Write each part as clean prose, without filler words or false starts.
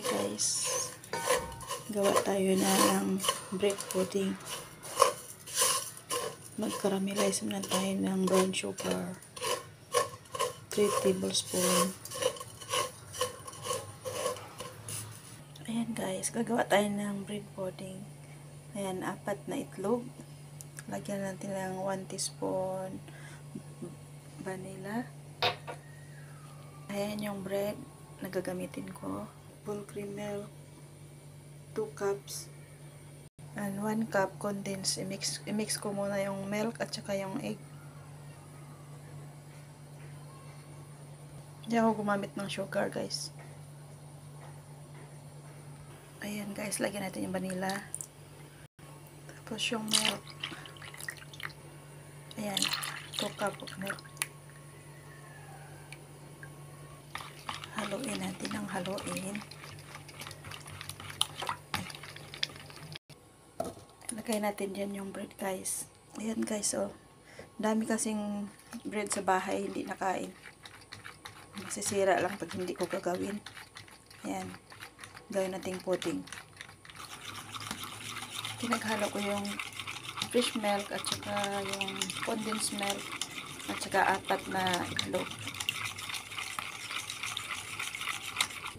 Hi guys, gawa tayo ng bread pudding. Mag-caramelize na tayo ng brown sugar, 3 tablespoon. Ayan guys, gagawa tayo ng bread pudding. Ayan, 4 na itlog. Lagyan natin ng 1 teaspoon vanilla. Ayan yung bread na gagamitin ko. Full cream milk, 2 cups, and 1 cup condensed. I-mix ko muna yung milk at saka yung egg. Hindi ako gumamit ng sugar guys. Ayan guys, lagyan natin yung vanilla. Tapos yung milk. Ayan, 2 cup of milk. Haluin natin ng haluin. Lagay natin dyan yung bread guys. Ayan guys, oh. Dami kasing bread sa bahay, hindi nakain. Masisira lang pag hindi ko gagawin. Ayan. Gawin nating pudding. Pinaghalo ko yung fresh milk at saka yung condensed milk at saka 4 na itlog.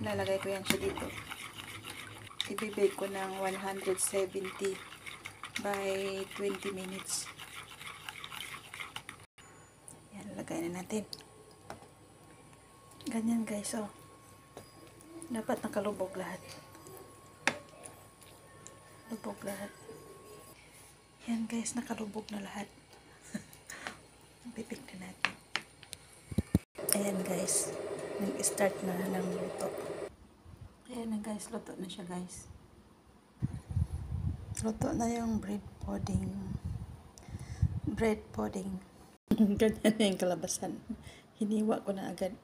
Lalagay ko yan siya dito. I-bake ko ng 170 by 20 minutes. Yan, lagay na natin. Ganyan guys, oh. Dapat nakalubog lahat. Lubog lahat. Yan guys, nakalubog na lahat. Bibig na natin. Ayan guys, nag-start na ng luto. Ayan na guys, luto na siya guys. Luto na yung bread pudding. Bread pudding. Ganyan na yung kalabasan. Hiniwa ko na agad.